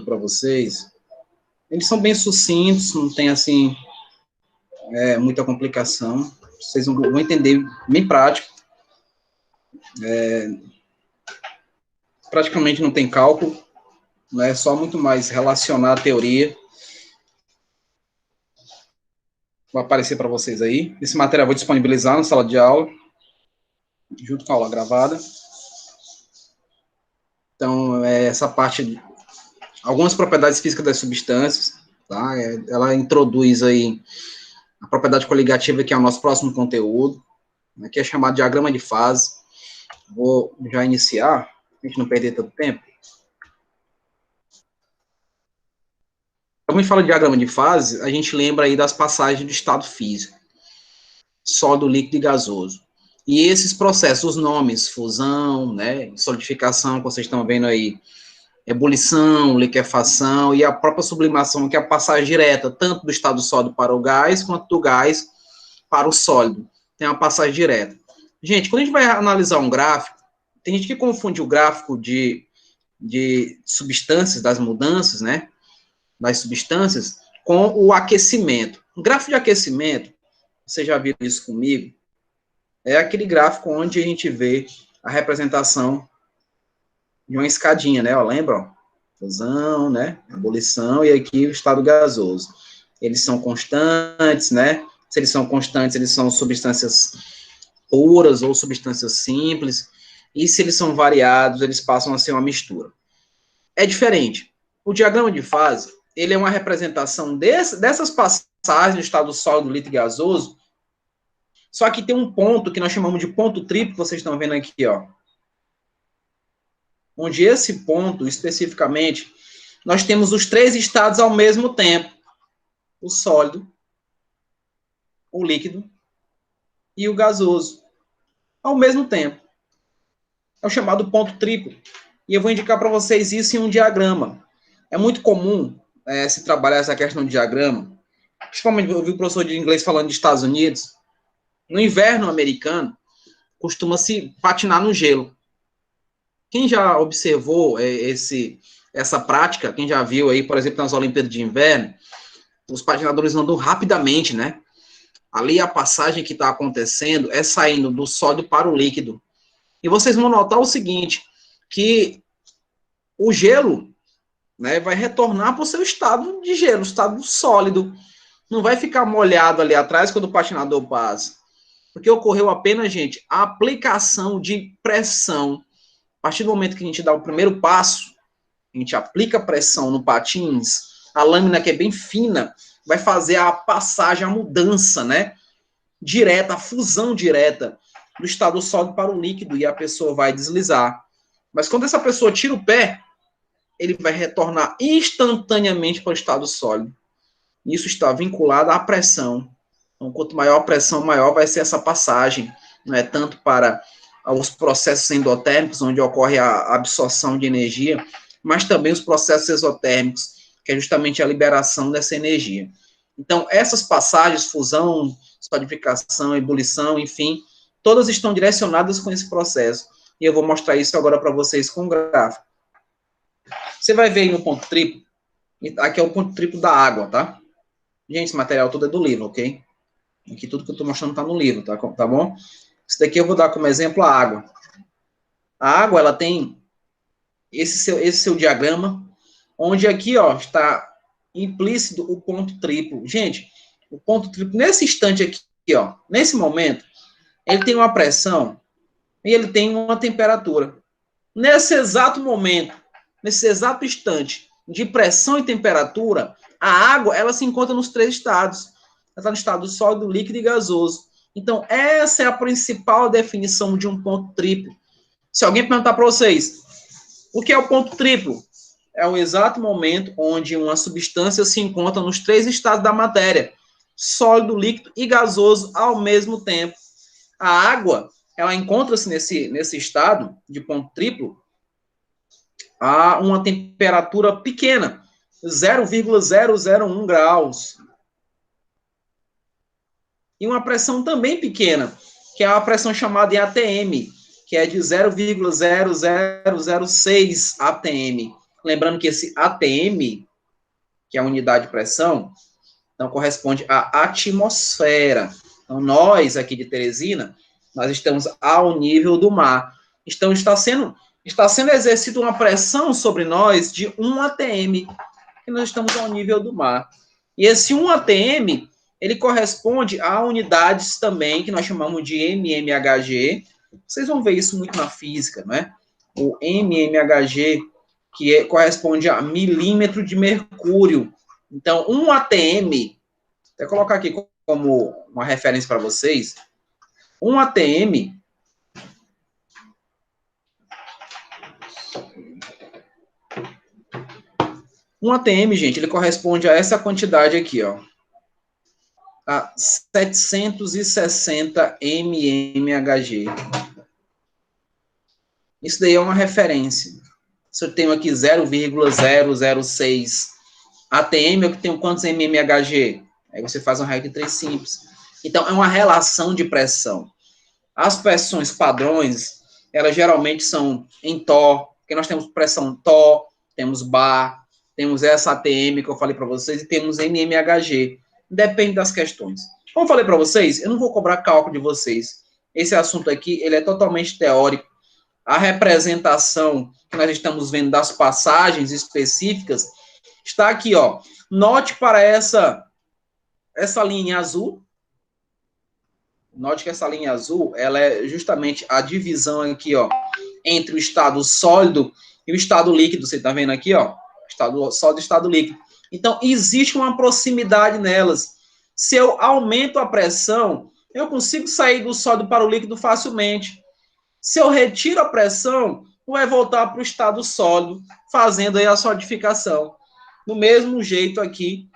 para vocês. Eles são bem sucintos, não tem, assim, muita complicação. Vocês vão entender, bem prático. Praticamente não tem cálculo, né? É só muito mais relacionar a teoria. Vai aparecer para vocês aí. Esse material eu vou disponibilizar na sala de aula, junto com a aula gravada. Então, essa parte, algumas propriedades físicas das substâncias, tá? Ela introduz aí a propriedade coligativa, que é o nosso próximo conteúdo, né, que é chamado diagrama de fase. Vou já iniciar, para a gente não perder tanto tempo. Quando a gente fala de diagrama de fase, a gente lembra aí das passagens do estado físico, sólido, líquido e gasoso. E esses processos, os nomes, fusão, né, solidificação, que vocês estão vendo aí, ebulição, liquefação e a própria sublimação, que é a passagem direta, tanto do estado sólido para o gás, quanto do gás para o sólido. Tem uma passagem direta. Gente, quando a gente vai analisar um gráfico, tem gente que confunde o gráfico de substâncias, das mudanças, né, das substâncias, com o aquecimento. O gráfico de aquecimento, você já viu isso comigo, é aquele gráfico onde a gente vê a representação de uma escadinha, né? Ó, lembra? Ó, fusão, né? Ebulição e aqui o estado gasoso. Eles são constantes, né? Se eles são constantes, eles são substâncias puras ou substâncias simples. E se eles são variados, eles passam a ser uma mistura. É diferente. O diagrama de fase, ele é uma representação dessas passagens do estado sólido, líquido e gasoso, só que tem um ponto que nós chamamos de ponto triplo, que vocês estão vendo aqui, ó. Onde esse ponto, especificamente, nós temos os três estados ao mesmo tempo. O sólido, o líquido e o gasoso. Ao mesmo tempo. É o chamado ponto triplo. E eu vou indicar para vocês isso em um diagrama. É muito comum se trabalhar essa questão de diagrama. Principalmente, eu vi o professor de inglês falando de Estados Unidos. No inverno americano, costuma-se patinar no gelo. Quem já observou essa prática, quem já viu aí, por exemplo, nas Olimpíadas de Inverno, os patinadores andam rapidamente, né? Ali a passagem que está acontecendo é saindo do sólido para o líquido. E vocês vão notar o seguinte, que o gelo, né, vai retornar para o seu estado de gelo, estado sólido. Não vai ficar molhado ali atrás quando o patinador passa. Porque ocorreu apenas, gente, a aplicação de pressão. A partir do momento que a gente dá o primeiro passo, a gente aplica pressão no patins, a lâmina, que é bem fina, vai fazer a passagem, a mudança, né? Direta, a fusão direta do estado sólido para o líquido, e a pessoa vai deslizar. Mas quando essa pessoa tira o pé, ele vai retornar instantaneamente para o estado sólido. Isso está vinculado à pressão. Então, quanto maior a pressão, maior vai ser essa passagem, não é tanto para os processos endotérmicos, onde ocorre a absorção de energia, mas também os processos exotérmicos, que é justamente a liberação dessa energia. Então, essas passagens, fusão, solidificação, ebulição, enfim, todas estão direcionadas com esse processo. E eu vou mostrar isso agora para vocês com um gráfico. Você vai ver aí no ponto triplo, aqui é o ponto triplo da água, tá? Gente, esse material todo é do livro, ok? Aqui tudo que eu estou mostrando está no livro, tá bom? Isso daqui eu vou dar como exemplo a água. A água, ela tem esse seu diagrama, onde aqui, ó, está implícito o ponto triplo. Gente, o ponto triplo, nesse instante aqui, ó, nesse momento, ele tem uma pressão e ele tem uma temperatura. Nesse exato momento, nesse exato instante de pressão e temperatura, a água, ela se encontra nos três estados. Ela está no estado sólido, líquido e gasoso. Então, essa é a principal definição de um ponto triplo. Se alguém perguntar para vocês, o que é o ponto triplo? É o exato momento onde uma substância se encontra nos três estados da matéria, sólido, líquido e gasoso ao mesmo tempo. A água, ela encontra-se nesse estado de ponto triplo a uma temperatura pequena, 0,001 graus. E uma pressão também pequena, que é a pressão chamada de ATM, que é de 0,0006 ATM. Lembrando que esse ATM, que é a unidade de pressão, então corresponde à atmosfera. Então, nós aqui de Teresina, nós estamos ao nível do mar. Então, está sendo exercida uma pressão sobre nós de 1 atm, que nós estamos ao nível do mar. E esse 1 atm, ele corresponde a unidades também, que nós chamamos de mmHg. Vocês vão ver isso muito na física, não é? O mmHg, que corresponde a milímetro de mercúrio. Então, 1 atm, vou colocar aqui como uma referência para vocês, 1 atm gente, ele corresponde a essa quantidade aqui, ó, a 760 mmHg. Isso daí é uma referência. Se eu tenho aqui 0,006 atm, eu tenho quantos mmHg? Aí você faz uma regra de 3 simples. Então, é uma relação de pressão. As pressões padrões, elas geralmente são em Tó, porque nós temos pressão Tó, temos Bar, temos essa ATM que eu falei para vocês, e temos mmHg. Depende das questões. Como eu falei para vocês, eu não vou cobrar cálculo de vocês. Esse assunto aqui, ele é totalmente teórico. A representação que nós estamos vendo das passagens específicas está aqui, ó. Note para essa linha azul. Note que essa linha azul, ela é justamente a divisão aqui, ó, entre o estado sólido e o estado líquido. Você está vendo aqui, ó, estado sólido e estado líquido. Então, existe uma proximidade nelas. Se eu aumento a pressão, eu consigo sair do sólido para o líquido facilmente. Se eu retiro a pressão, vai voltar para o estado sólido, fazendo aí a solidificação. Do mesmo jeito aqui,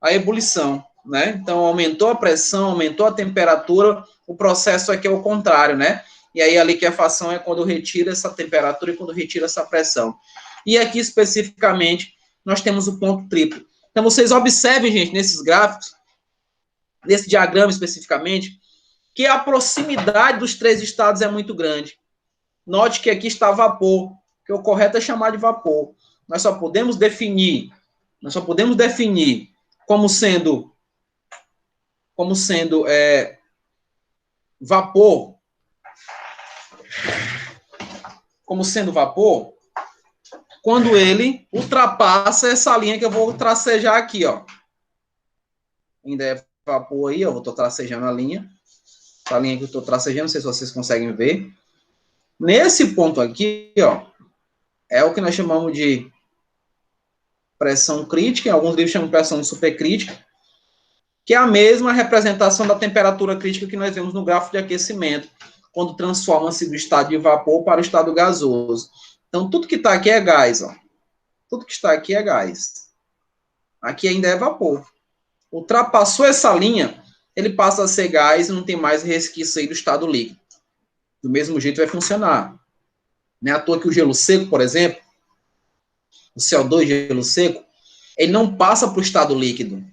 a ebulição, né? Então, aumentou a pressão, aumentou a temperatura, o processo aqui é o contrário, né? E aí a liquefação é quando retira essa temperatura e quando retira essa pressão. E aqui, especificamente, nós temos o ponto triplo. Então, vocês observem, gente, nesses gráficos, nesse diagrama especificamente, que a proximidade dos 3 estados é muito grande. Note que aqui está vapor, que o correto é chamar de vapor. Nós só podemos definir como sendo vapor, quando ele ultrapassa essa linha que eu vou tracejar aqui, ó. Ainda é vapor aí, eu estou tracejando a linha. Essa linha que eu estou tracejando, não sei se vocês conseguem ver. Nesse ponto aqui, ó, é o que nós chamamos de pressão crítica, em alguns livros chamam de pressão supercrítica, que é a mesma representação da temperatura crítica que nós vemos no gráfico de aquecimento, quando transforma-se do estado de vapor para o estado gasoso. Então, tudo que está aqui é gás, ó. Tudo que está aqui é gás. Aqui ainda é vapor. Ultrapassou essa linha, ele passa a ser gás e não tem mais resquício aí do estado líquido. Do mesmo jeito vai funcionar. Não é à toa que o gelo seco, por exemplo, o CO2 gelo seco, ele não passa para o estado líquido.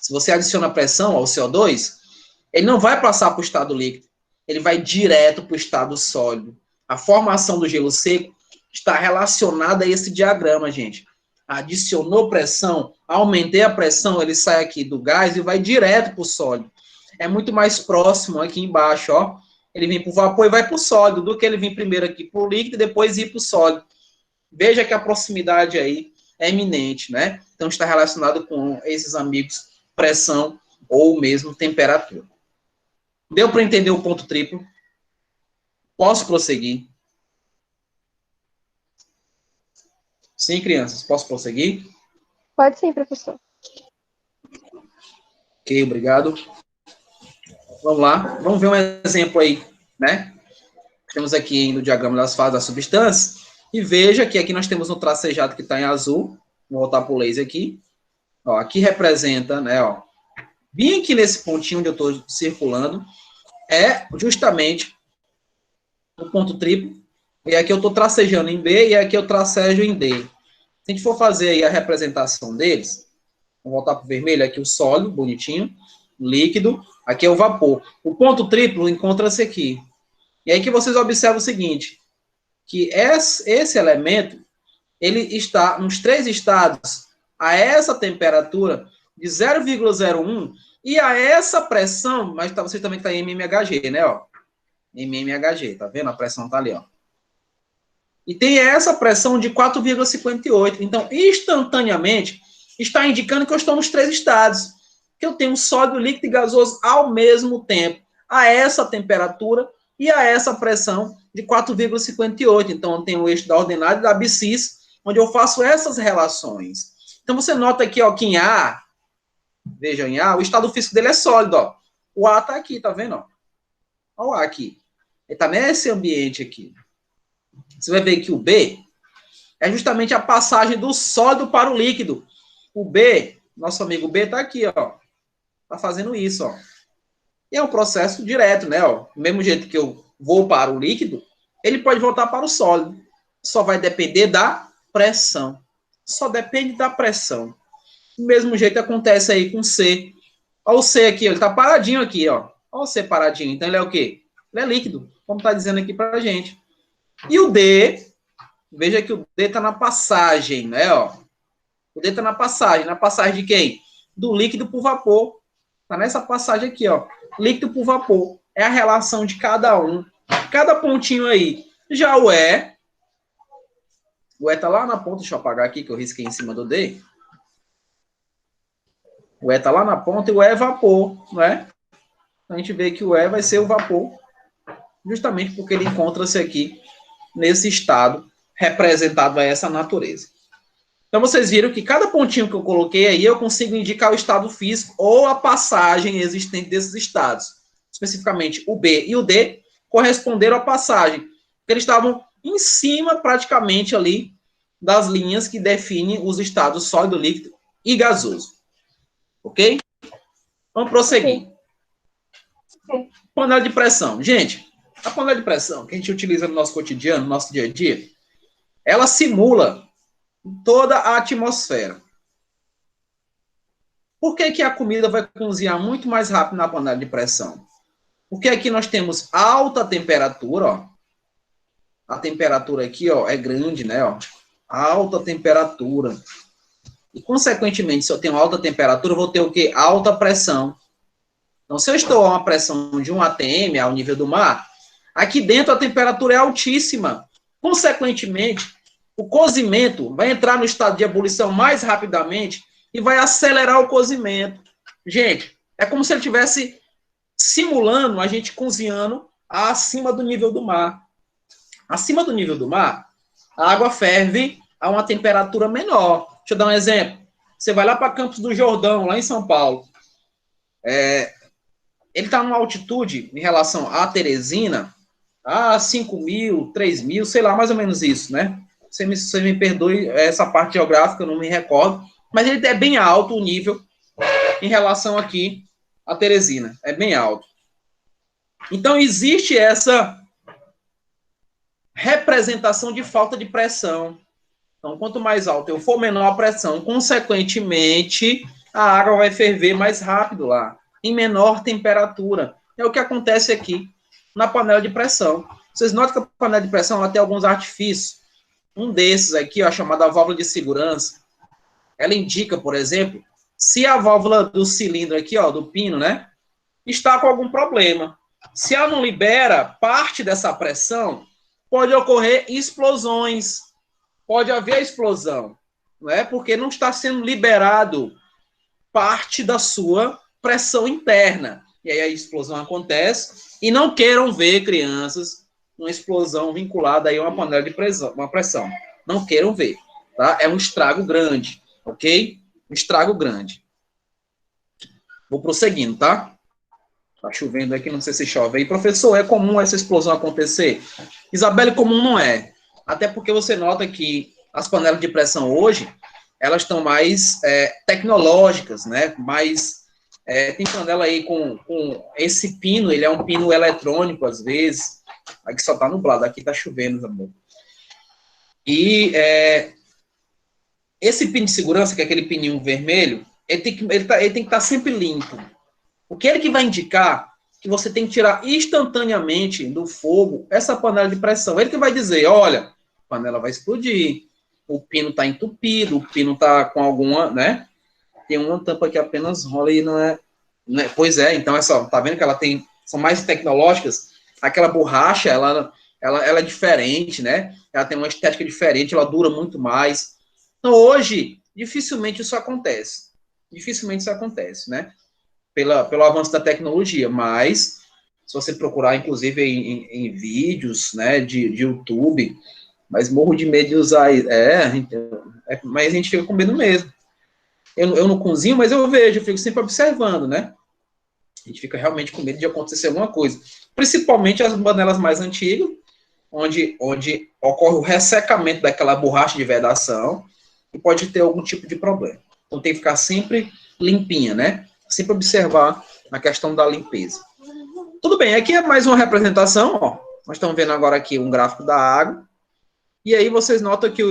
Se você adiciona pressão ao CO2, ele não vai passar para o estado líquido. Ele vai direto para o estado sólido. A formação do gelo seco está relacionada a esse diagrama, gente. Adicionou pressão, aumentei a pressão, ele sai aqui do gás e vai direto para o sólido. É muito mais próximo aqui embaixo, ó. Ele vem para o vapor e vai para o sólido, do que ele vir primeiro aqui para o líquido e depois ir para o sólido. Veja que a proximidade aí é eminente, né? Então está relacionado com esses amigos pressão ou mesmo temperatura. Deu para entender o ponto triplo? Posso prosseguir? Sim, crianças, posso prosseguir? Pode sim, professor. Ok, obrigado. Vamos lá, vamos ver um exemplo aí, né? Temos aqui no diagrama das fases das substâncias, e veja que aqui nós temos um tracejado que está em azul. Vou voltar para o laser aqui. Ó, aqui representa, né, ó, bem aqui nesse pontinho onde eu estou circulando, é justamente o ponto triplo. E aqui eu estou tracejando em B e aqui eu tracejo em D. Se a gente for fazer aí a representação deles, vou voltar para o vermelho, aqui o sólido, bonitinho, líquido, aqui é o vapor. O ponto triplo encontra-se aqui. E aí que vocês observam o seguinte, que esse elemento, ele está nos 3 estados a essa temperatura de 0,01 e a essa pressão, mas você também está em mmHg, né, ó? mmHg, tá vendo? A pressão tá ali, ó. E tem essa pressão de 4,58. Então, instantaneamente, está indicando que eu estou nos 3 estados, que eu tenho sólido, líquido e gasoso ao mesmo tempo, a essa temperatura e a essa pressão de 4,58. Então, eu tenho o eixo da ordenada e da abscissa, onde eu faço essas relações. Então, você nota aqui, ó, que em A, veja, em A, o estado físico dele é sólido, ó. O A está aqui, tá vendo? Ó? Olha o A aqui. Ele está nesse ambiente aqui. Você vai ver que o B é justamente a passagem do sólido para o líquido. O B, nosso amigo B está aqui, ó. Está fazendo isso, ó. E é um processo direto, né? Ó. Do mesmo jeito que eu vou para o líquido, ele pode voltar para o sólido. Só vai depender da pressão. Só depende da pressão. Do mesmo jeito acontece aí com C. Olha o C aqui, ele está paradinho aqui, ó. Olha o C paradinho. Então ele é o quê? Ele é líquido, como está dizendo aqui para a gente. E o D, veja que o D está na passagem, né? Ó. O D está na passagem de quem? Do líquido para o vapor. Está nessa passagem aqui, ó. Líquido para o vapor. É a relação de cada um. Cada pontinho aí. Já o E está lá na ponta, deixa eu apagar aqui que eu risquei em cima do D. O E está lá na ponta e o E é vapor, não é? A gente vê que o E vai ser o vapor, justamente porque ele encontra-se aqui nesse estado representado a essa natureza. Então, vocês viram que cada pontinho que eu coloquei aí, eu consigo indicar o estado físico ou a passagem existente desses estados. Especificamente, o B e o D corresponderam à passagem, porque eles estavam em cima, praticamente, ali, das linhas que definem os estados sólido, líquido e gasoso. Ok? Vamos prosseguir. Ok. Panela de pressão. Gente, a panela de pressão que a gente utiliza no nosso cotidiano, no nosso dia a dia, ela simula toda a atmosfera. Por que a comida vai cozinhar muito mais rápido na panela de pressão? Porque aqui nós temos alta temperatura, ó. A temperatura aqui, ó, é grande, né, ó. Alta temperatura. E, consequentemente, se eu tenho alta temperatura, eu vou ter o quê? Alta pressão. Então, se eu estou a uma pressão de 1 atm, ao nível do mar, aqui dentro a temperatura é altíssima. Consequentemente, o cozimento vai entrar no estado de ebulição mais rapidamente e vai acelerar o cozimento. Gente, é como se ele estivesse simulando a gente cozinhando acima do nível do mar. Acima do nível do mar, a água ferve a uma temperatura menor. Deixa eu dar um exemplo. Você vai lá para Campos do Jordão, lá em São Paulo. Ele está numa altitude, em relação à Teresina, a 5.000, 3.000, sei lá, mais ou menos isso, né? Você me perdoe essa parte geográfica, eu não me recordo. Mas ele é bem alto o nível em relação aqui à Teresina. É bem alto. Então, existe essa representação de falta de pressão. Então, quanto mais alto eu for, menor a pressão. Consequentemente, a água vai ferver mais rápido lá, em menor temperatura. É o que acontece aqui na panela de pressão. Vocês notam que a panela de pressão ela tem alguns artifícios. Um desses aqui, ó, chamada válvula de segurança, ela indica, por exemplo, se a válvula do cilindro aqui, ó, do pino, né, está com algum problema. Se ela não libera parte dessa pressão, pode ocorrer explosões. Pode haver explosão, não é? Porque não está sendo liberado parte da sua pressão interna. E aí a explosão acontece e não queiram ver, crianças, uma explosão vinculada aí a uma panela de pressão, uma pressão. Não queiram ver, tá? É um estrago grande, ok? Um estrago grande. Vou prosseguindo, tá? Tá chovendo aqui, não sei se chove aí. Professor, é comum essa explosão acontecer? Isabelle, comum não é. Até porque você nota que as panelas de pressão hoje, elas estão mais tecnológicas, né? Tem panela aí com esse pino, ele é um pino eletrônico, às vezes. Aqui só tá nublado, aqui tá chovendo, amor. E esse pino de segurança, que é aquele pininho vermelho, ele tem que estar sempre limpo. O que ele que vai indicar que você tem que tirar instantaneamente do fogo essa panela de pressão. Ele que vai dizer, olha, a panela vai explodir, o pino está entupido, o pino está com alguma, né? Tem uma tampa que apenas rola e não é... Pois é, então essa, tá vendo que ela tem, são mais tecnológicas, aquela borracha, ela é diferente, né? Ela tem uma estética diferente, ela dura muito mais. Então, hoje, dificilmente isso acontece. Dificilmente isso acontece, né? Pelo avanço da tecnologia, mas se você procurar, inclusive, em vídeos, né, de YouTube, mas morro de medo de usar, mas a gente fica com medo mesmo. Eu não cozinho, mas eu vejo, eu fico sempre observando, né? A gente fica realmente com medo de acontecer alguma coisa. Principalmente as panelas mais antigas, onde ocorre o ressecamento daquela borracha de vedação e pode ter algum tipo de problema. Então tem que ficar sempre limpinha, né? Sempre observar a questão da limpeza. Tudo bem, aqui é mais uma representação, ó. Nós estamos vendo agora aqui um gráfico da água. E aí vocês notam que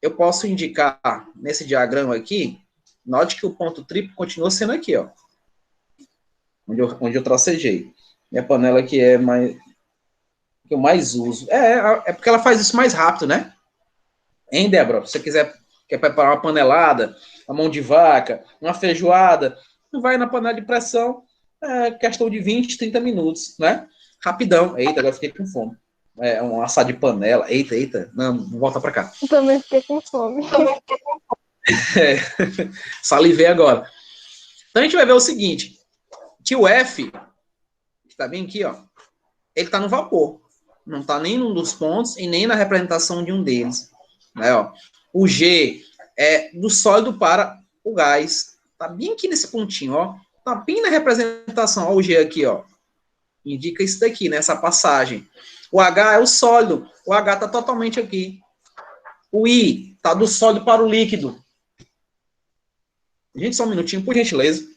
eu posso indicar nesse diagrama aqui, note que o ponto triplo continua sendo aqui, ó. Onde eu tracejei. Minha panela aqui é mais... que eu mais uso. É porque ela faz isso mais rápido, né? Hein, Débora? Se você quer preparar uma panelada, uma mão de vaca, uma feijoada, vai na panela de pressão, questão de 20, 30 minutos, né? Rapidão. Eita, agora fiquei com fome. Um assado de panela. Eita. Não, volta pra cá. Eu também fiquei com fome. Salivei agora. Então a gente vai ver o seguinte, que o F, que tá bem aqui, ó, ele tá no vapor. Não tá nem num dos pontos e nem na representação de um deles. Né, ó. O G é do sólido para o gás. Tá bem aqui nesse pontinho, ó. Tá bem na representação. Ó, o G aqui, ó. Indica isso daqui, nessa passagem. O H é o sólido. O H tá totalmente aqui. O I tá do sólido para o líquido. Gente, só um minutinho, por gentileza.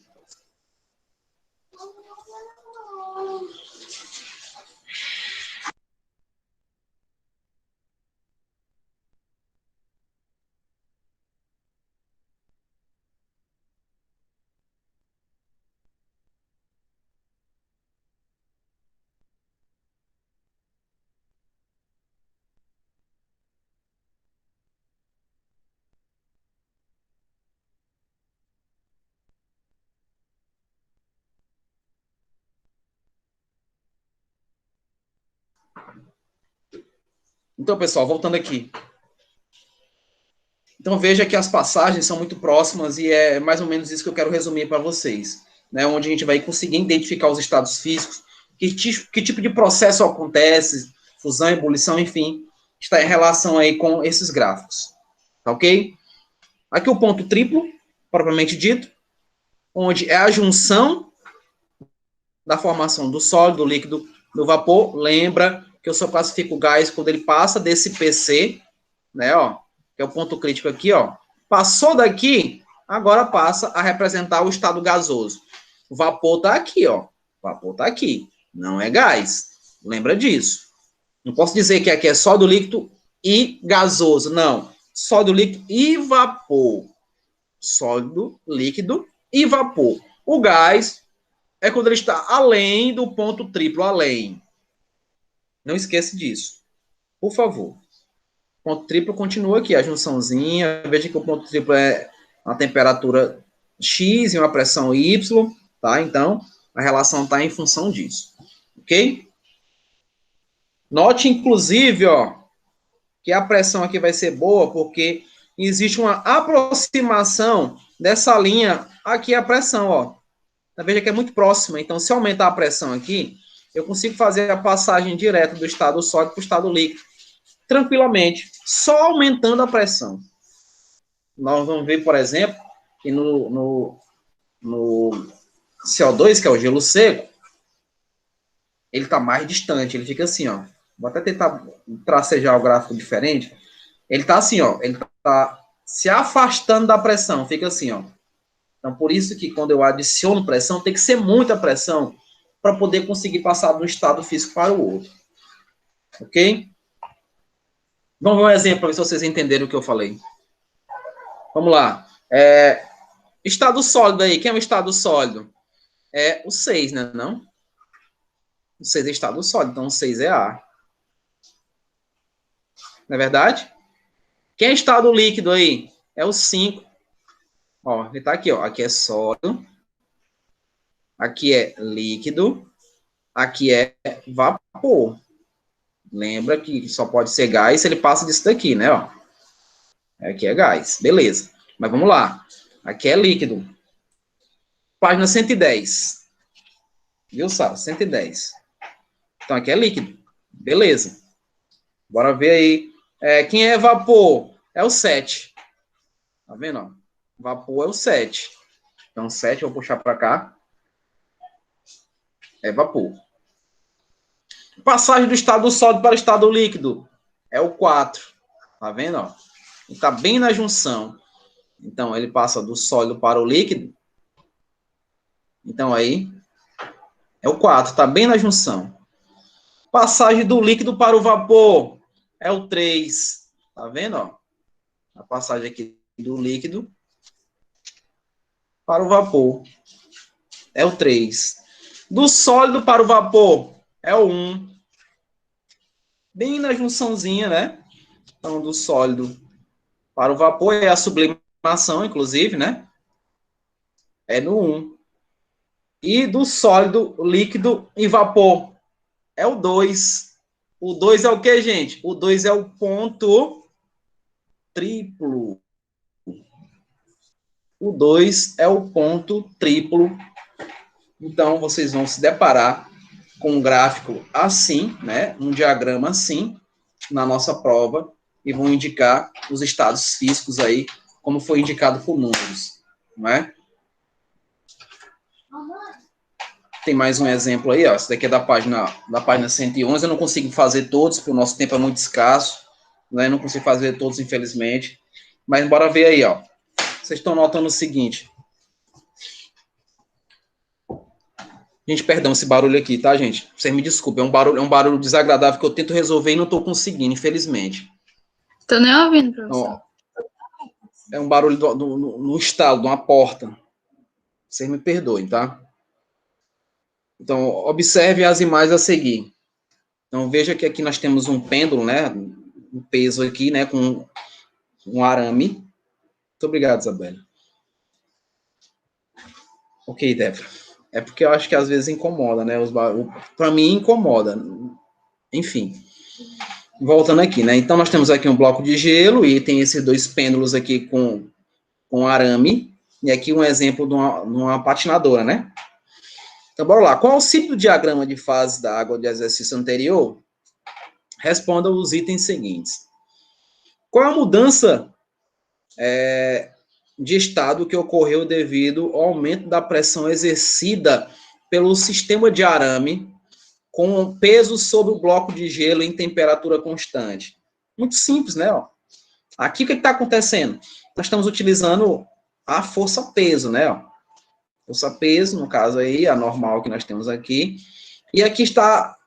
Então, pessoal, voltando aqui. Então, veja que as passagens são muito próximas e é mais ou menos isso que eu quero resumir para vocês, né? Onde a gente vai conseguir identificar os estados físicos, que tipo de processo acontece, fusão, ebulição, enfim, está em relação aí com esses gráficos, tá ok? Aqui o ponto triplo, propriamente dito, onde é a junção da formação do sólido, do líquido, do vapor. Lembra que eu só classifico o gás quando ele passa desse PC, né, ó, que é o ponto crítico aqui, ó. Passou daqui, agora passa a representar o estado gasoso. O vapor tá aqui, ó. O vapor tá aqui. Não é gás. Lembra disso. Não posso dizer que aqui é sólido, líquido e gasoso. Não. Sólido, líquido e vapor. Sólido, líquido e vapor. O gás é quando ele está além do ponto triplo, além. Não esqueça disso. Por favor. O ponto triplo continua aqui, a junçãozinha. Veja que o ponto triplo é uma temperatura X e uma pressão Y, tá? Então, a relação está em função disso. Ok? Note, inclusive, ó, que a pressão aqui vai ser boa, porque existe uma aproximação dessa linha aqui a pressão, ó. Veja que é muito próxima. Então, se aumentar a pressão aqui, eu consigo fazer a passagem direta do estado sólido para o estado líquido tranquilamente, só aumentando a pressão. Nós vamos ver, por exemplo, que no CO2, que é o gelo seco, ele está mais distante, ele fica assim, ó. Vou até tentar tracejar o gráfico diferente. Ele está assim, ó. Ele está se afastando da pressão, fica assim, ó. Então, por isso que quando eu adiciono pressão, tem que ser muita pressão para poder conseguir passar de um estado físico para o outro. Ok? Vamos ver um exemplo para ver se vocês entenderam o que eu falei. Vamos lá. Estado sólido aí. Quem é o estado sólido? É o 6, né? Não? O 6 é estado sólido, então o 6 é A. Não é verdade? Quem é estado líquido aí? É o 5. Ó, ele tá aqui, ó. Aqui é sólido. Aqui é líquido. Aqui é vapor. Lembra que só pode ser gás se ele passa disso daqui, né? Ó. Aqui é gás. Beleza. Mas vamos lá. Aqui é líquido. Página 110. Viu, Sara? 110. Então, aqui é líquido. Beleza. Bora ver aí. Quem é vapor? É o 7. Tá vendo? Ó? Vapor é o 7. Então, 7 eu vou puxar para cá. É vapor. Passagem do estado sólido para o estado líquido é o 4. Tá vendo? Ó? Ele está bem na junção. Então, ele passa do sólido para o líquido. Então, aí, é o 4. Está bem na junção. Passagem do líquido para o vapor é o 3. Tá vendo? Ó? A passagem aqui do líquido para o vapor é o 3. Do sólido para o vapor é o 1. Bem na junçãozinha, né? Então, do sólido para o vapor é a sublimação, inclusive, né? É no 1. E do sólido, líquido e vapor é o 2. O 2 é o quê, gente? O 2 é o ponto triplo. O 2 é o ponto triplo. Então, vocês vão se deparar com um gráfico assim, né? Um diagrama assim, na nossa prova, e vão indicar os estados físicos aí, como foi indicado por números, não é? Tem mais um exemplo aí, ó. Esse daqui é da página 111. Eu não consigo fazer todos, porque o nosso tempo é muito escasso, né? Não consigo fazer todos, infelizmente. Mas bora ver aí, ó. Vocês estão notando o seguinte. Gente, perdão esse barulho aqui, tá, gente? Vocês me desculpem, é um barulho desagradável que eu tento resolver e não estou conseguindo, infelizmente. Tô nem ouvindo, professor. Então, é um barulho no estalo, de uma porta. Vocês me perdoem, tá? Então, observe as imagens a seguir. Então, veja que aqui nós temos um pêndulo, né? Um peso aqui, né? Com um arame. Muito obrigado, Isabela. Ok, Débora. É porque eu acho que às vezes incomoda, né? Para mim, incomoda. Enfim. Voltando aqui, né? Então, nós temos aqui um bloco de gelo e tem esses dois pêndulos aqui com arame. E aqui um exemplo de uma patinadora, né? Então, bora lá. Qual é o auxílio do diagrama de fases da água de exercício anterior? Responda os itens seguintes. Qual é a mudança de estado que ocorreu devido ao aumento da pressão exercida pelo sistema de arame com peso sobre o bloco de gelo em temperatura constante? Muito simples, né? Ó. Aqui o que está acontecendo? Nós estamos utilizando a força-peso, né? Ó. Força-peso, no caso aí, a normal que nós temos aqui. E aqui está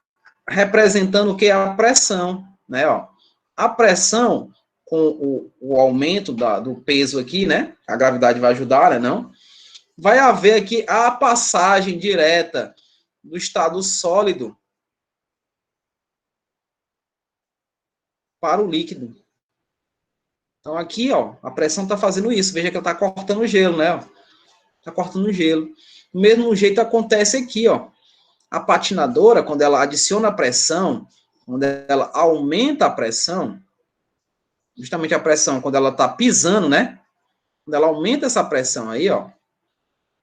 representando o que? A pressão, né? Ó. A pressão, com o aumento do peso aqui, né? A gravidade vai ajudar, né? Não? Vai haver aqui a passagem direta do estado sólido para o líquido. Então, aqui, ó, a pressão está fazendo isso. Veja que ela está cortando o gelo, né? Está cortando o gelo. Do mesmo jeito acontece aqui, ó. A patinadora, quando ela adiciona a pressão, quando ela aumenta a pressão, justamente a pressão, quando ela está pisando, né? Quando ela aumenta essa pressão aí, ó,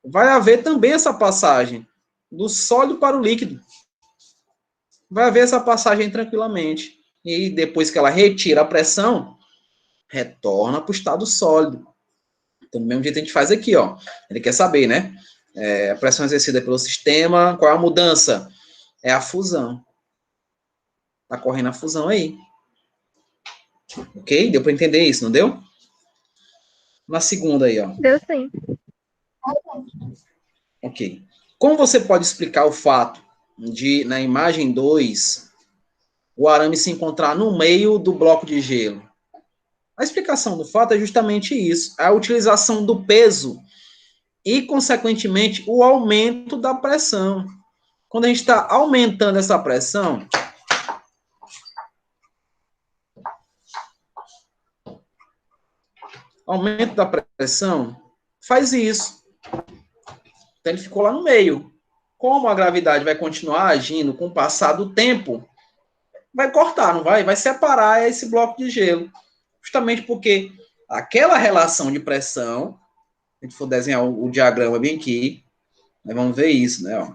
vai haver também essa passagem do sólido para o líquido. Vai haver essa passagem tranquilamente. E depois que ela retira a pressão, retorna para o estado sólido. Então, do mesmo jeito a gente faz aqui, ó. Ele quer saber, né? A pressão exercida pelo sistema, qual é a mudança? É a fusão. Tá correndo a fusão aí. Ok? Deu para entender isso, não deu? Na segunda aí, ó. Deu sim. Ok. Como você pode explicar o fato de, na imagem 2, o arame se encontrar no meio do bloco de gelo? A explicação do fato é justamente isso. A utilização do peso e, consequentemente, o aumento da pressão. Quando a gente está aumentando essa pressão, aumento da pressão faz isso. Então, ele ficou lá no meio. Como a gravidade vai continuar agindo com o passar do tempo, vai cortar, não vai? Vai separar esse bloco de gelo. Justamente porque aquela relação de pressão, se a gente for desenhar o diagrama bem aqui, nós vamos ver isso, né? Ó.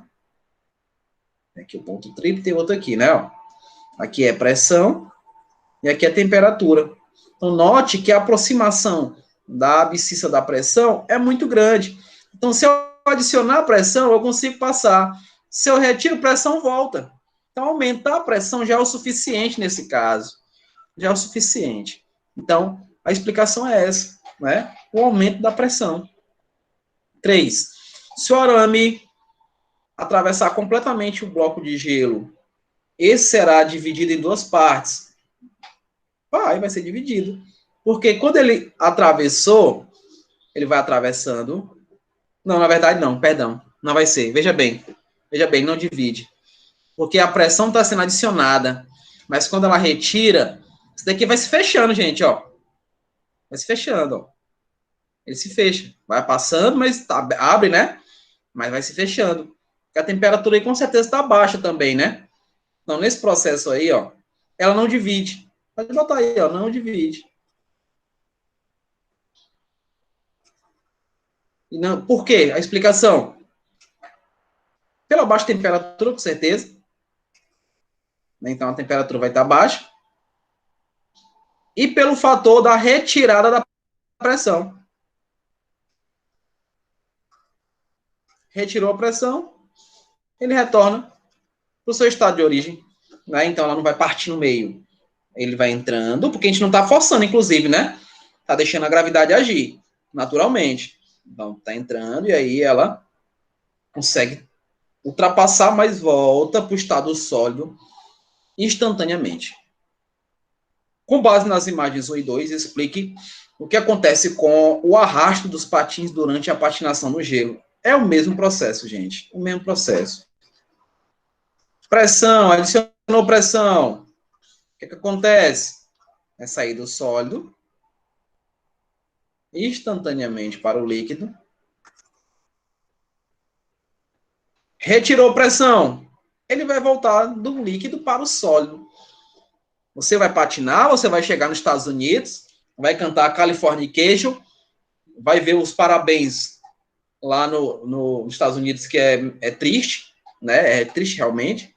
Aqui o ponto triplo, tem outro aqui, né? Ó. Aqui é pressão e aqui é temperatura. Então, note que a aproximação da abscissa da pressão é muito grande. Então, se eu adicionar pressão, eu consigo passar. Se eu retiro pressão, volta. Então, aumentar a pressão já é o suficiente nesse caso. Já é o suficiente. Então, a explicação é essa, né? O aumento da pressão. 3. Se o arame atravessar completamente o bloco de gelo, esse será dividido em duas partes. Vai ser dividido. Porque quando ele atravessou, ele vai atravessando. Não, na verdade não, perdão. Não vai ser. Veja bem, não divide. Porque a pressão está sendo adicionada. Mas quando ela retira, isso daqui vai se fechando, gente, ó. Vai se fechando, ó. Ele se fecha. Vai passando, mas abre, né? Mas vai se fechando. Porque a temperatura aí com certeza está baixa também, né? Então, nesse processo aí, ó, ela não divide. Pode botar aí, ó, não divide. E não, por quê? A explicação. Pela baixa temperatura, com certeza. Então, a temperatura vai estar baixa. E pelo fator da retirada da pressão. Retirou a pressão, ele retorna para o seu estado de origem. Né? Então, ela não vai partir no meio. Ele vai entrando, porque a gente não está forçando, inclusive, né? Está deixando a gravidade agir, naturalmente. Então, está entrando e aí ela consegue ultrapassar, mas volta para o estado sólido instantaneamente. Com base nas imagens 1 e 2, explique o que acontece com o arrasto dos patins durante a patinação no gelo. É o mesmo processo, gente. O mesmo processo. Pressão, adicionou pressão. O que acontece? É sair do sólido instantaneamente para o líquido. Retirou pressão. Ele vai voltar do líquido para o sólido. Você vai patinar, você vai chegar nos Estados Unidos, vai cantar Californication, vai ver os parabéns lá nos Estados Unidos, que é triste, né? É triste realmente.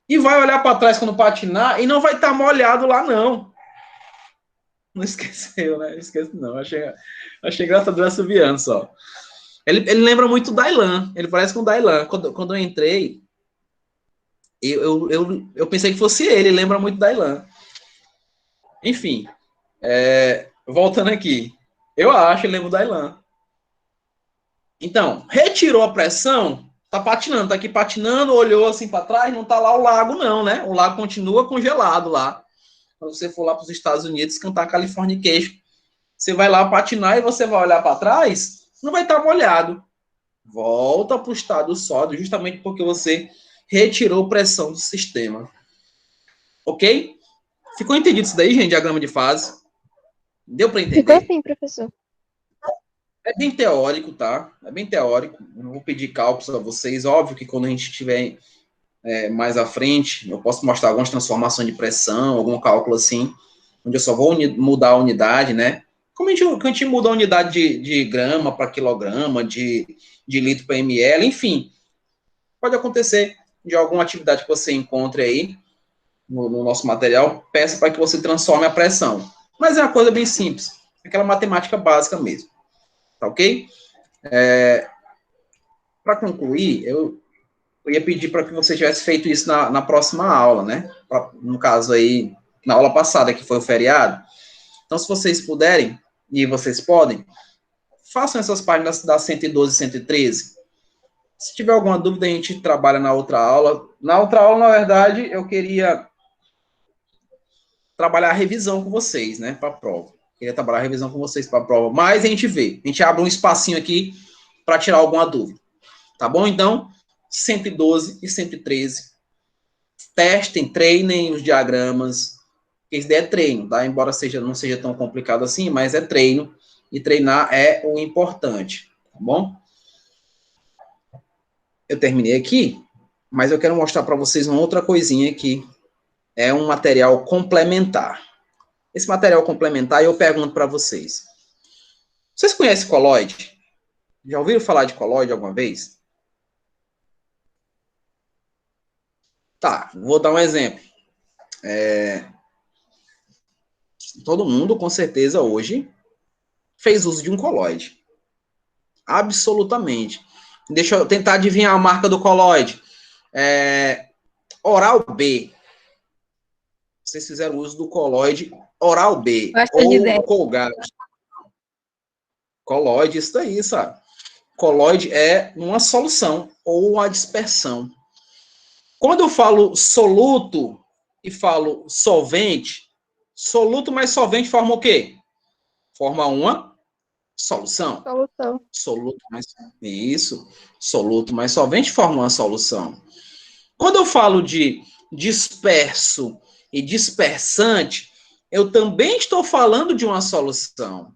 E vai olhar para trás quando patinar e não vai estar molhado lá, não. Não esqueceu, né? Não esquece, não. Achei engraçado o assobiando só. Ele lembra muito o Dailan. Ele parece com o Dailan. Quando eu entrei, eu pensei que fosse ele. Ele lembra muito o Dailan. Enfim, voltando aqui. Eu acho que ele lembra o Dailan. Então, retirou a pressão, tá patinando, tá aqui patinando, olhou assim para trás, não tá lá o lago não, né? O lago continua congelado lá. Quando você for lá para os Estados Unidos cantar Californication, você vai lá patinar e você vai olhar para trás, não vai estar molhado. Volta para o estado sólido, justamente porque você retirou pressão do sistema. Ok? Ficou entendido isso daí, gente? Diagrama de fase. Deu para entender? Ficou sim, professor. É bem teórico, tá? É bem teórico. Eu não vou pedir cálculos a vocês. Óbvio que quando a gente estiver mais à frente, eu posso mostrar algumas transformações de pressão, algum cálculo assim, onde eu só vou mudar a unidade, né? Como a gente muda a unidade de grama para quilograma, de litro para ml, enfim. Pode acontecer de alguma atividade que você encontre aí no nosso material, peça para que você transforme a pressão. Mas é uma coisa bem simples, aquela matemática básica mesmo. Tá ok? Para concluir, eu ia pedir para que você tivesse feito isso na próxima aula, né? No caso aí, na aula passada, que foi o feriado. Então, se vocês puderem, e vocês podem, façam essas páginas da 112 e 113. Se tiver alguma dúvida, a gente trabalha na outra aula. Na outra aula, na verdade, eu queria trabalhar a revisão com vocês, né? Para a prova. Queria trabalhar a revisão com vocês para a prova. Mas a gente vê. A gente abre um espacinho aqui para tirar alguma dúvida. Tá bom? Então, 112 e 113. Testem, treinem os diagramas. Esse daí é treino, tá? Embora não seja tão complicado assim, mas é treino. E treinar é o importante, tá bom? Eu terminei aqui, mas eu quero mostrar para vocês uma outra coisinha aqui. É um material complementar. Esse material complementar, eu pergunto para vocês. Vocês conhecem coloide? Já ouviram falar de coloide alguma vez? Tá, vou dar um exemplo. Todo mundo, com certeza, hoje fez uso de um coloide. Absolutamente. Deixa eu tentar adivinhar a marca do coloide. Oral-B. Vocês fizeram uso do coloide Oral-B ou Colgate. Coloide, isso daí, sabe? Coloide é uma solução ou uma dispersão. Quando eu falo soluto e falo solvente, soluto mais solvente forma o quê? Forma uma solução. Soluto mais... Isso. Soluto mais solvente forma uma solução. Quando eu falo de disperso e dispersante, eu também estou falando de uma solução.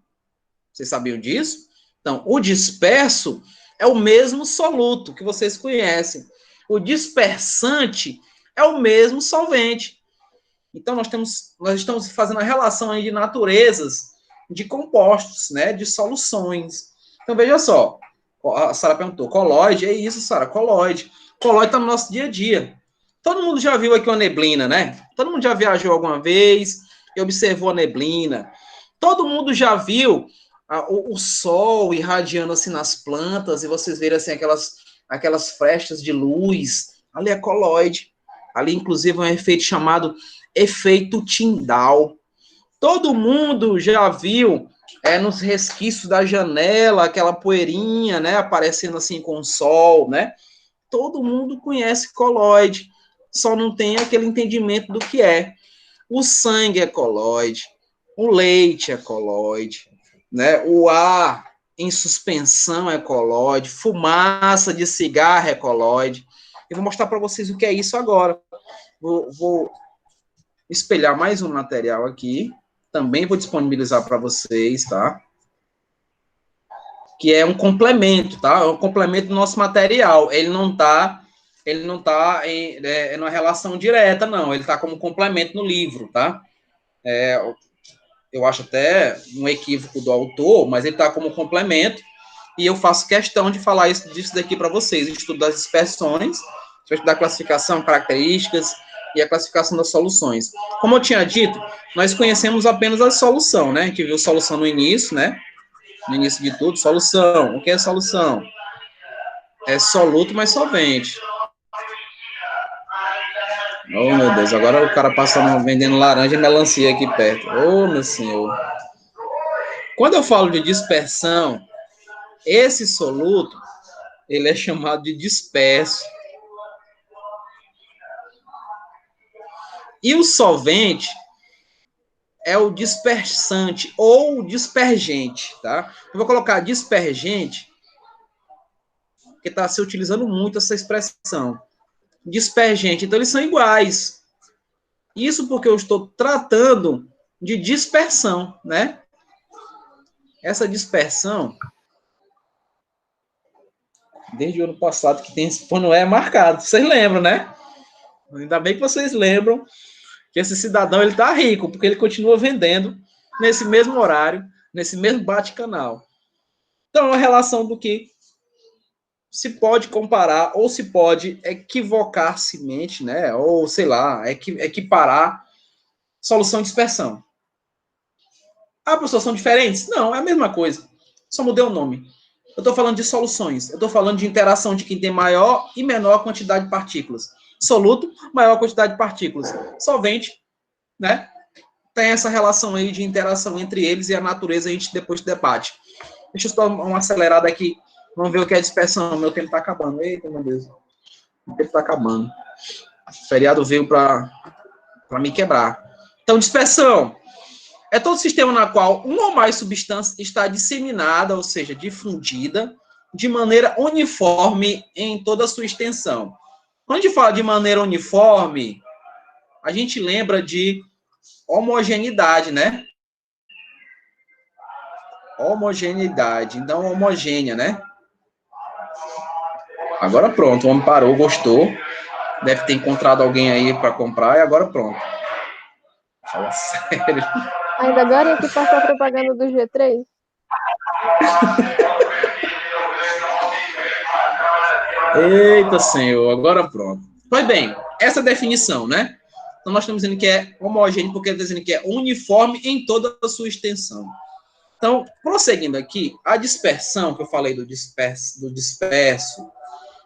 Vocês sabiam disso? Então, o disperso é o mesmo soluto que vocês conhecem. O dispersante é o mesmo solvente. Então, nós estamos fazendo a relação aí de naturezas de compostos, né? De soluções. Então, veja só. A Sara perguntou, coloide? É isso, Sara, coloide. Coloide está no nosso dia a dia. Todo mundo já viu aqui uma neblina, né? Todo mundo já viajou alguma vez e observou a neblina. Todo mundo já viu o sol irradiando assim nas plantas e vocês verem assim aquelas frestas de luz. Ali é coloide. Ali, inclusive, é um efeito chamado efeito Tyndall. Todo mundo já viu nos resquícios da janela aquela poeirinha, né, aparecendo assim com o sol, né? Todo mundo conhece coloide, só não tem aquele entendimento do que é. O sangue é coloide, o leite é coloide, né? O ar em suspensão é coloide, fumaça de cigarro é coloide. Eu vou mostrar para vocês o que é isso agora. Vou espelhar mais um material aqui, também vou disponibilizar para vocês, tá? Que é um complemento, tá? É um complemento do nosso material. Ele não tá em uma relação direta, não. Ele está como complemento no livro, tá? Eu acho até um equívoco do autor, mas ele está como complemento, e eu faço questão de falar disso daqui para vocês. Estudo das dispersões, da classificação, características e a classificação das soluções. Como eu tinha dito, nós conhecemos apenas a solução, né? A gente viu solução no início, né? No início de tudo, solução. O que é solução? É soluto mais solvente. Oh, meu Deus, agora o cara passando, vendendo laranja e melancia aqui perto. Oh, meu senhor. Quando eu falo de dispersão, esse soluto, ele é chamado de disperso. E o solvente é o dispersante ou dispergente, tá? Eu vou colocar dispergente, porque está se utilizando muito essa expressão. Dispergente, então eles são iguais. Isso porque eu estou tratando de dispersão, né? Essa dispersão, desde o ano passado, que tem esse Pano é marcado. Vocês lembram, né? Ainda bem que vocês lembram que esse cidadão, ele tá rico, porque ele continua vendendo nesse mesmo horário, nesse mesmo bate-canal. Então, é uma relação do que se pode comparar ou se pode equivocar-se-mente, né? Ou, sei lá, equiparar solução e dispersão. Ah, professor, são diferentes? Não, é a mesma coisa. Só mudei o nome. Eu estou falando de soluções. Eu estou falando de interação de quem tem maior e menor quantidade de partículas. Soluto, maior quantidade de partículas. Solvente, né? Tem essa relação aí de interação entre eles e a natureza a gente depois debate. Deixa eu dar uma acelerada aqui. Vamos ver o que é dispersão. Meu tempo está acabando. Eita, meu Deus. Meu tempo está acabando. O feriado veio para me quebrar. Então, dispersão é todo sistema na qual uma ou mais substâncias está disseminada, ou seja, difundida, de maneira uniforme em toda a sua extensão. Quando a gente fala de maneira uniforme, a gente lembra de homogeneidade, né? Homogeneidade, então homogênea, né? Agora pronto, o homem parou, gostou. Deve ter encontrado alguém aí para comprar e agora pronto. Fala sério. Ainda agora que passou a propaganda do G3? Eita, senhor, agora pronto. Pois bem, essa definição, né? Então, nós estamos dizendo que é homogêneo, porque está dizendo que é uniforme em toda a sua extensão. Então, prosseguindo aqui, a dispersão, que eu falei do disperso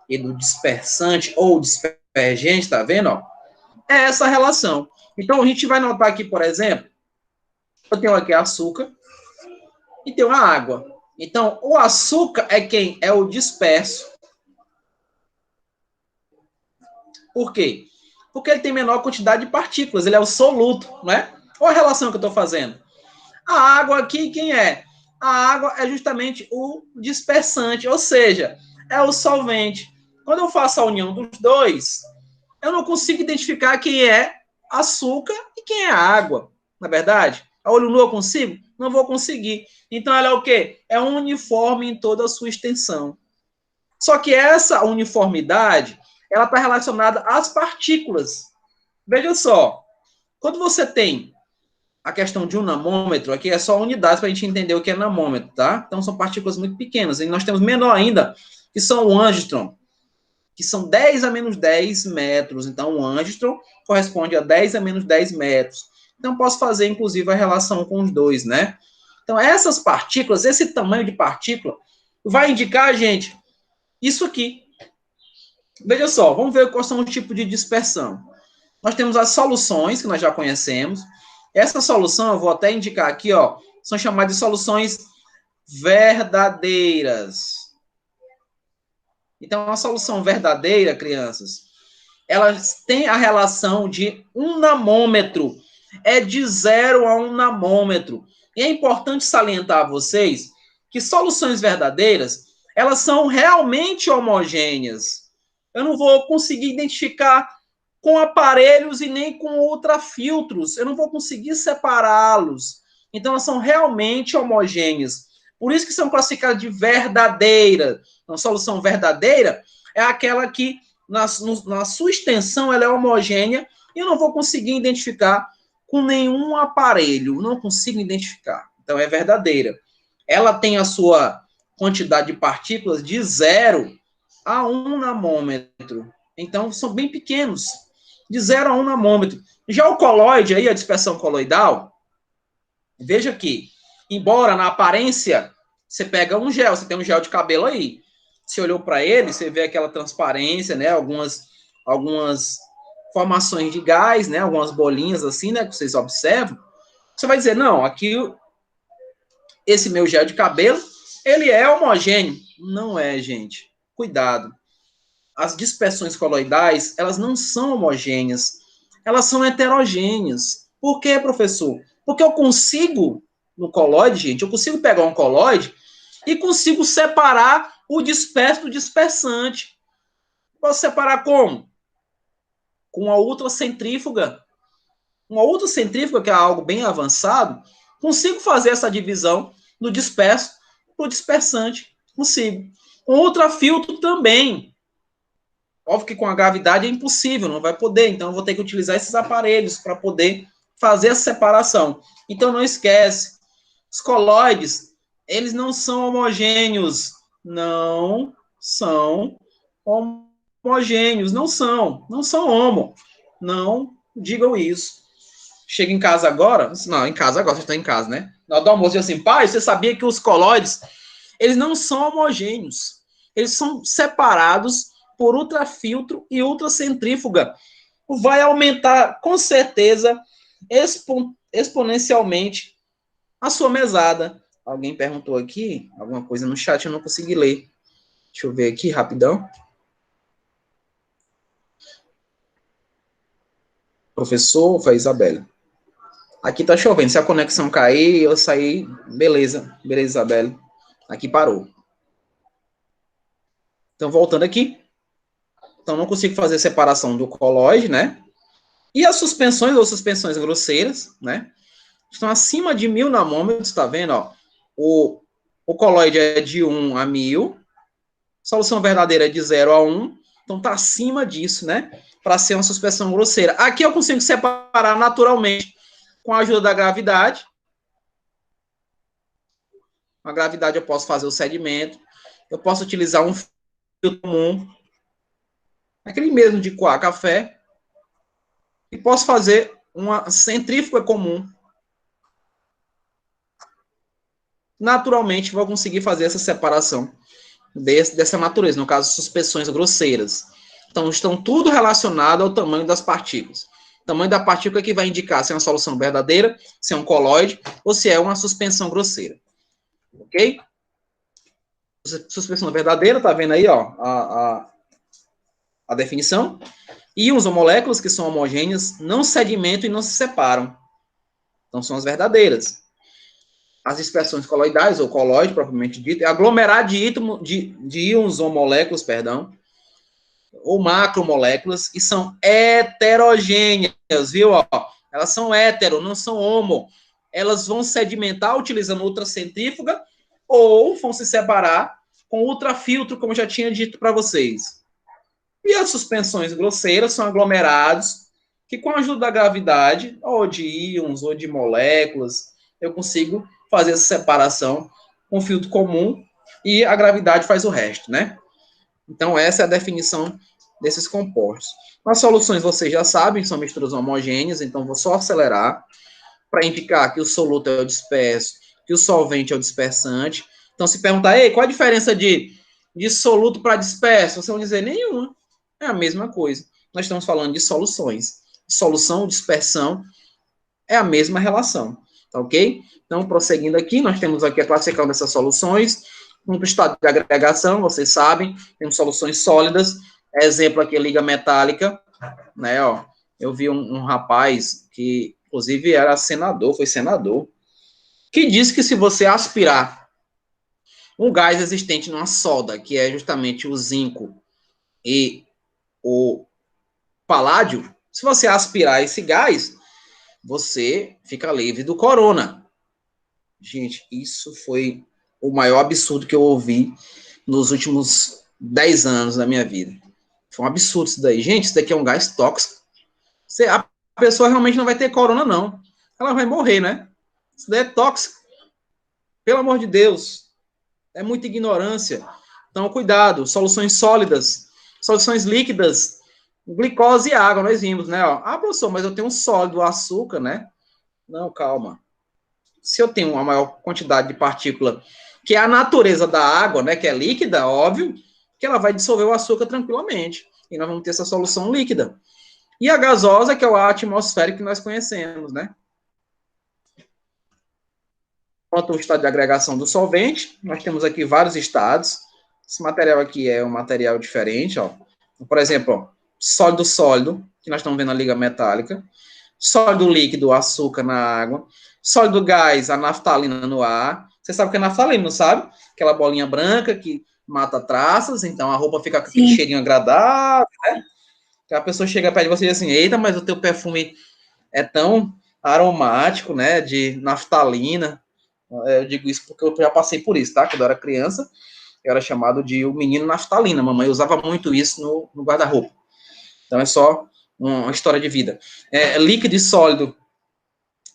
e do dispersante ou dispergente, tá vendo? Ó? É essa relação. Então, a gente vai notar aqui, por exemplo, eu tenho aqui açúcar e tenho a água. Então, o açúcar é quem? É o disperso. Por quê? Porque ele tem menor quantidade de partículas, ele é o soluto, não é? Olha a relação que eu estou fazendo. A água aqui, quem é? A água é justamente o dispersante, ou seja, é o solvente. Quando eu faço a união dos dois, eu não consigo identificar quem é açúcar e quem é água, na verdade. A olho nu eu consigo? Não vou conseguir. Então ela é o quê? É uniforme em toda a sua extensão. Só que essa uniformidade, ela está relacionada às partículas. Veja só, quando você tem a questão de um namômetro, aqui é só unidades para a gente entender o que é namômetro, tá? Então são partículas muito pequenas. E nós temos menor ainda, que são o angstrom, que são 10 a menos 10 metros. Então o angstrom corresponde a 10 a menos 10 metros. Então posso fazer, inclusive, a relação com os dois, né? Então essas partículas, esse tamanho de partícula, vai indicar, gente, isso aqui. Veja só, vamos ver quais são os tipos de dispersão. Nós temos as soluções, que nós já conhecemos. Essa solução, eu vou até indicar aqui, ó, são chamadas de soluções verdadeiras. Então, a solução verdadeira, crianças, elas têm a relação de 1 namômetro. É de 0 a 1 namômetro. E é importante salientar a vocês que soluções verdadeiras, elas são realmente homogêneas. Eu não vou conseguir identificar com aparelhos e nem com ultrafiltros. Eu não vou conseguir separá-los. Então, elas são realmente homogêneas. Por isso que são classificadas de verdadeira. Então, solução verdadeira é aquela que, na sua extensão, ela é homogênea e eu não vou conseguir identificar com nenhum aparelho. Não consigo identificar. Então, é verdadeira. Ela tem a sua quantidade de partículas de 0 a 1 namômetro. Então, são bem pequenos. De 0 a 1 namômetro. Já o coloide, aí, a dispersão coloidal, veja que, embora na aparência, você pega um gel, você tem um gel de cabelo aí. Você olhou para ele, você vê aquela transparência, né? Algumas formações de gás, né? Algumas bolinhas assim, né? Que vocês observam. Você vai dizer, não, aqui, esse meu gel de cabelo, ele é homogêneo. Não é, gente. Cuidado. As dispersões coloidais, elas não são homogêneas, elas são heterogêneas. Por quê, professor? Porque eu consigo, no coloide, gente, eu consigo pegar um coloide e consigo separar o disperso do dispersante. Posso separar como? Com a ultracentrífuga. Uma ultracentrífuga, que é algo bem avançado, consigo fazer essa divisão do disperso para o dispersante. Consigo. Com ultrafiltro também. Óbvio que com a gravidade é impossível, não vai poder. Então, eu vou ter que utilizar esses aparelhos para poder fazer essa separação. Então, não esquece. Os coloides, eles não são homogêneos. Não são homogêneos. Não são. Não são homo. Não digam isso. Chega em casa agora. Não, em casa agora. Vocês estão em casa, né? Na hora do almoço, diz assim, pai, você sabia que os coloides, eles não são homogêneos. Eles são separados por ultrafiltro e ultracentrífuga. Vai aumentar, com certeza, exponencialmente a sua mesada. Alguém perguntou aqui, alguma coisa no chat, eu não consegui ler. Deixa eu ver aqui, rapidão. Professor, foi a Isabela. Aqui tá chovendo, se a conexão cair, eu sair, beleza. Beleza, Isabela. Aqui parou. Então, voltando aqui. Então, não consigo fazer separação do colóide, né? E as suspensões ou suspensões grosseiras, né? Estão acima de 1000 nanômetros, tá vendo? Ó? O colóide é de 1 a 1000, solução verdadeira é de 0 a 1, então está acima disso, né? Para ser uma suspensão grosseira. Aqui eu consigo separar naturalmente com a ajuda da gravidade. Com a gravidade eu posso fazer o sedimento. Eu posso utilizar um filtro comum, aquele mesmo de coar café. E posso fazer uma centrífuga comum. Naturalmente, vou conseguir fazer essa separação dessa natureza, no caso, suspensões grosseiras. Então, estão tudo relacionado ao tamanho das partículas. O tamanho da partícula que vai indicar se é uma solução verdadeira, se é um colóide, ou se é uma suspensão grosseira. Ok? Suspensão verdadeira, tá vendo aí, ó, a definição. Íons ou moléculas que são homogêneas não sedimentam e não se separam. Então, são as verdadeiras. As dispersões coloidais, ou colóide, propriamente dito, é aglomerar de íons ou moléculas, perdão, ou macromoléculas, e são heterogêneas, viu? Ó, elas são hétero, não são homo. Elas vão sedimentar utilizando ultracentrífuga ou vão se separar com ultrafiltro, como eu já tinha dito para vocês. E as suspensões grosseiras são aglomerados que, com a ajuda da gravidade, ou de íons, ou de moléculas, eu consigo fazer essa separação com filtro comum e a gravidade faz o resto, né? Então, essa é a definição desses compostos. As soluções, vocês já sabem, são misturas homogêneas, então vou só acelerar para indicar que o soluto é o disperso, que o solvente é o dispersante. Então, se perguntar, ei, qual a diferença de soluto para disperso? Vocês vão dizer nenhuma. É a mesma coisa. Nós estamos falando de soluções. Solução, dispersão, é a mesma relação. Tá ok? Então, prosseguindo aqui, nós temos aqui a classificação dessas soluções. No estado de agregação, vocês sabem, temos soluções sólidas. Exemplo aqui, liga metálica. Né, ó, eu vi um rapaz que, inclusive, era senador, foi senador, que disse que se você aspirar um gás existente numa solda, que é justamente o zinco e o paládio, se você aspirar esse gás, você fica livre do corona. Gente, isso foi o maior absurdo que eu ouvi nos últimos 10 anos da minha vida. Foi um absurdo isso daí. Gente, isso daqui é um gás tóxico. A pessoa realmente não vai ter corona, não. Ela vai morrer, né? Isso daí é tóxico. Pelo amor de Deus. É muita ignorância. Então, cuidado. Soluções sólidas. Soluções líquidas. Glicose e água, nós vimos, né? Ó, professor, mas eu tenho um sólido, açúcar, né? Não, calma. Se eu tenho uma maior quantidade de partícula, que é a natureza da água, né? Que é líquida, óbvio, que ela vai dissolver o açúcar tranquilamente. E nós vamos ter essa solução líquida. E a gasosa, que é o ar atmosférico que nós conhecemos, né? Quanto ao estado de agregação do solvente, nós temos aqui vários estados. Esse material aqui é um material diferente, ó. Por exemplo, ó, sólido, que nós estamos vendo a liga metálica. Sólido líquido, açúcar na água. Sólido gás, a naftalina no ar. Você sabe o que é naftalina, não sabe? Aquela bolinha branca que mata traças, então a roupa fica com aquele cheirinho agradável, né? Que a pessoa chega perto de você e diz assim, eita, mas o teu perfume é tão aromático, né, de naftalina. Eu digo isso porque eu já passei por isso, tá? Quando eu era criança, eu era chamado de o menino naftalina. Mamãe usava muito isso no guarda-roupa. Então, é só uma história de vida. Líquido e sólido,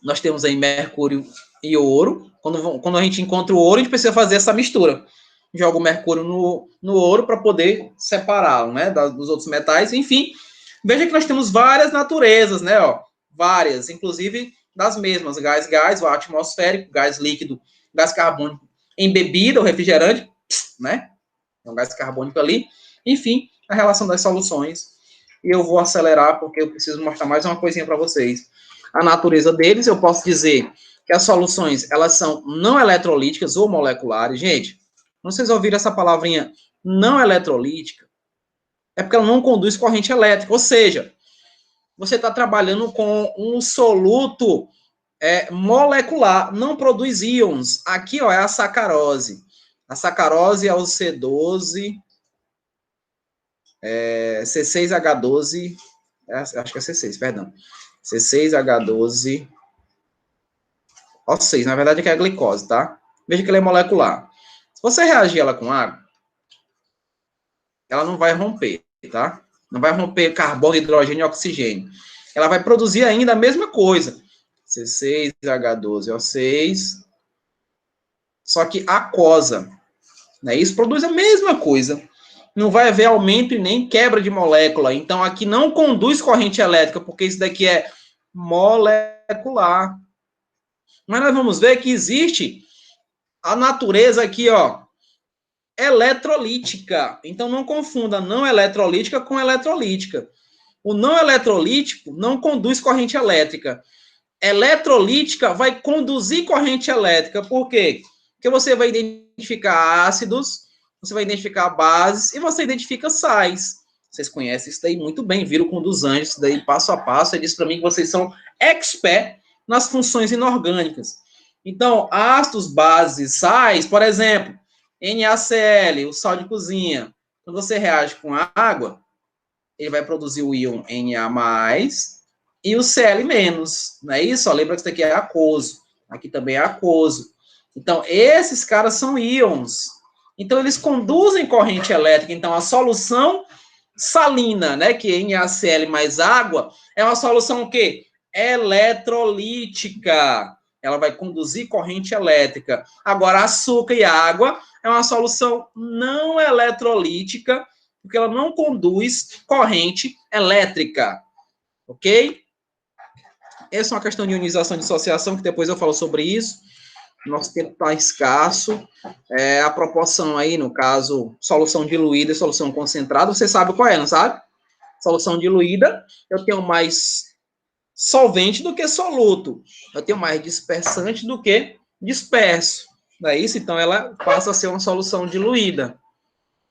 nós temos aí mercúrio e ouro. Quando a gente encontra o ouro, a gente precisa fazer essa mistura. Joga o mercúrio no ouro para poder separá-lo, né, dos outros metais. Enfim, veja que nós temos várias naturezas, né, ó, várias, inclusive das mesmas, gás, o atmosférico, gás líquido, gás carbônico em bebida, o refrigerante, né, é um gás carbônico ali. Enfim, a relação das soluções. E eu vou acelerar porque eu preciso mostrar mais uma coisinha para vocês. A natureza deles, eu posso dizer que as soluções, elas são não eletrolíticas ou moleculares. Gente, vocês ouviram essa palavrinha não eletrolítica? É porque ela não conduz corrente elétrica. Ou seja, você está trabalhando com um soluto molecular, não produz íons. Aqui, ó, é a sacarose. A sacarose é o C12 C6H12, acho que é C6, perdão. C6H12O6, na verdade que é a glicose, tá? Veja que ela é molecular. Se você reagir ela com água, ela não vai romper, tá? Não vai romper carbono, hidrogênio e oxigênio. Ela vai produzir ainda a mesma coisa. C6H12O6, só que aquosa, né? Isso produz a mesma coisa. Não vai haver aumento e nem quebra de molécula. Então, aqui não conduz corrente elétrica, porque isso daqui é molecular. Mas nós vamos ver que existe a natureza aqui, ó, eletrolítica. Então, não confunda não eletrolítica com eletrolítica. O não eletrolítico não conduz corrente elétrica. Eletrolítica vai conduzir corrente elétrica. Por quê? Porque você vai identificar ácidos, você vai identificar bases e você identifica sais. Vocês conhecem isso daí muito bem, viram com um dos anjos, isso daí passo a passo. Ele disse para mim que vocês são expert nas funções inorgânicas. Então, ácidos, bases, sais, por exemplo, NaCl, o sal de cozinha. Quando você reage com água, ele vai produzir o íon Na+, e o Cl-, não é isso? Ó, lembra que isso aqui é aquoso. Aqui também é aquoso. Então, esses caras são íons. Então, eles conduzem corrente elétrica. Então, a solução salina, né, que é NaCl mais água, é uma solução o quê? Eletrolítica. Ela vai conduzir corrente elétrica. Agora, açúcar e água é uma solução não eletrolítica, porque ela não conduz corrente elétrica. Ok? Essa é uma questão de ionização e dissociação, que depois eu falo sobre isso. Nosso tempo está escasso. A proporção aí, no caso, solução diluída e solução concentrada, você sabe qual é, não sabe? Solução diluída, eu tenho mais solvente do que soluto. Eu tenho mais dispersante do que disperso. Não é isso? Então, ela passa a ser uma solução diluída.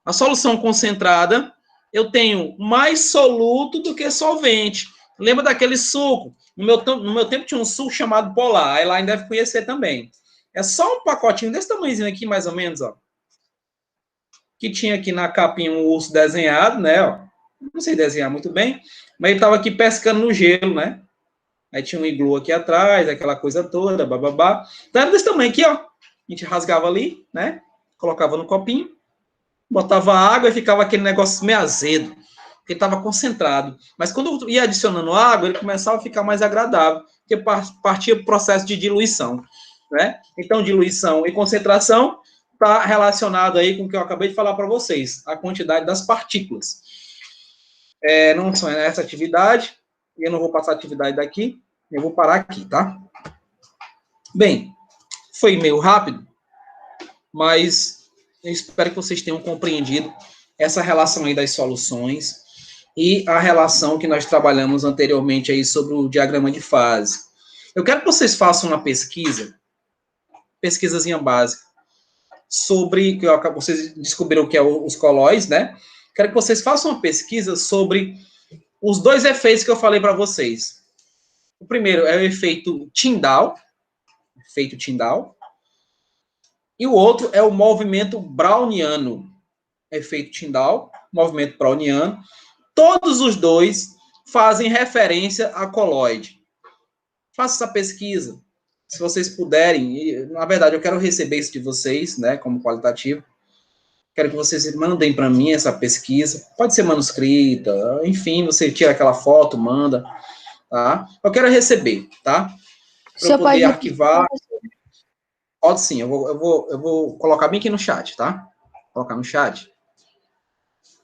A solução concentrada, eu tenho mais soluto do que solvente. Lembra daquele suco? No meu tempo tinha um suco chamado Polar. A Elaine deve conhecer também. É só um pacotinho desse tamanhozinho aqui, mais ou menos, ó. Que tinha aqui na capinha um urso desenhado, né, ó. Não sei desenhar muito bem, mas ele estava aqui pescando no gelo, né? Aí tinha um iglu aqui atrás, aquela coisa toda, bababá. Então era desse tamanho aqui, ó. A gente rasgava ali, né? Colocava no copinho, botava água e ficava aquele negócio meio azedo, porque estava concentrado. Mas quando ia adicionando água, ele começava a ficar mais agradável, porque partia o processo de diluição, né? Então, diluição e concentração está relacionado aí com o que eu acabei de falar para vocês, a quantidade das partículas. Não são essa atividade, eu não vou passar a atividade daqui, eu vou parar aqui, tá? Bem, foi meio rápido, mas eu espero que vocês tenham compreendido essa relação aí das soluções e a relação que nós trabalhamos anteriormente aí sobre o diagrama de fase. Eu quero que vocês façam uma pesquisazinha básica, sobre, que vocês descobriram que é os colóides, né? Quero que vocês façam uma pesquisa sobre os dois efeitos que eu falei para vocês. O primeiro é o efeito Tyndall, e o outro é o movimento browniano, efeito Tyndall, movimento browniano. Todos os dois fazem referência a colóide. Faça essa pesquisa, se vocês puderem. E, na verdade, eu quero receber isso de vocês, né, como qualitativo. Quero que vocês mandem para mim essa pesquisa. Pode ser manuscrita, enfim, você tira aquela foto, manda, tá? Eu quero receber, tá? Para eu poder arquivar. Pode sim, eu vou colocar bem aqui no chat, tá? Vou colocar no chat.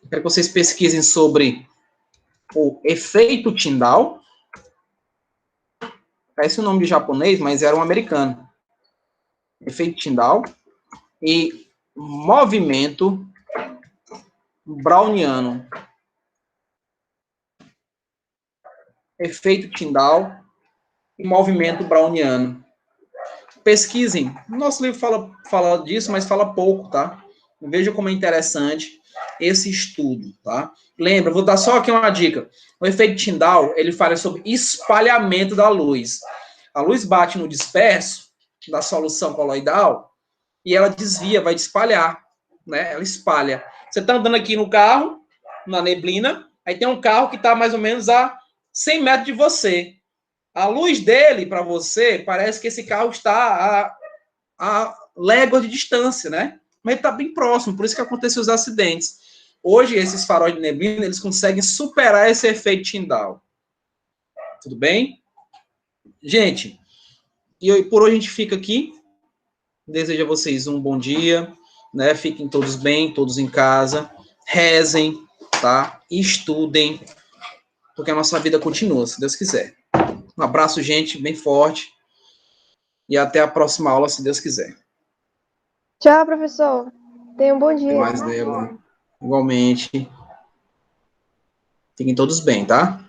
Eu quero que vocês pesquisem sobre o efeito Tyndall. Parece o nome de japonês, mas era um americano. Efeito Tyndall e movimento browniano. Efeito Tyndall e movimento browniano. Pesquisem. Nosso livro fala disso, mas fala pouco, tá? Veja como é interessante esse estudo, tá? Lembra, vou dar só aqui uma dica. O efeito Tyndall, ele fala sobre espalhamento da luz. A luz bate no disperso da solução coloidal e ela desvia, vai espalhar, né? Ela espalha. Você está andando aqui no carro, na neblina, aí tem um carro que está mais ou menos a 100 metros de você. A luz dele, para você, parece que esse carro está a léguas de distância, né? Mas ele está bem próximo, por isso que acontecem os acidentes. Hoje, esses faróis de neblina, eles conseguem superar esse efeito Tyndall. Tudo bem? Gente, e por hoje a gente fica aqui. Desejo a vocês um bom dia, né? Fiquem todos bem, todos em casa. Rezem, tá? E estudem, porque a nossa vida continua, se Deus quiser. Um abraço, gente, bem forte. E até a próxima aula, se Deus quiser. Tchau, professor. Tenha um bom Até dia. mais, Débora. Igualmente. Fiquem todos bem, tá?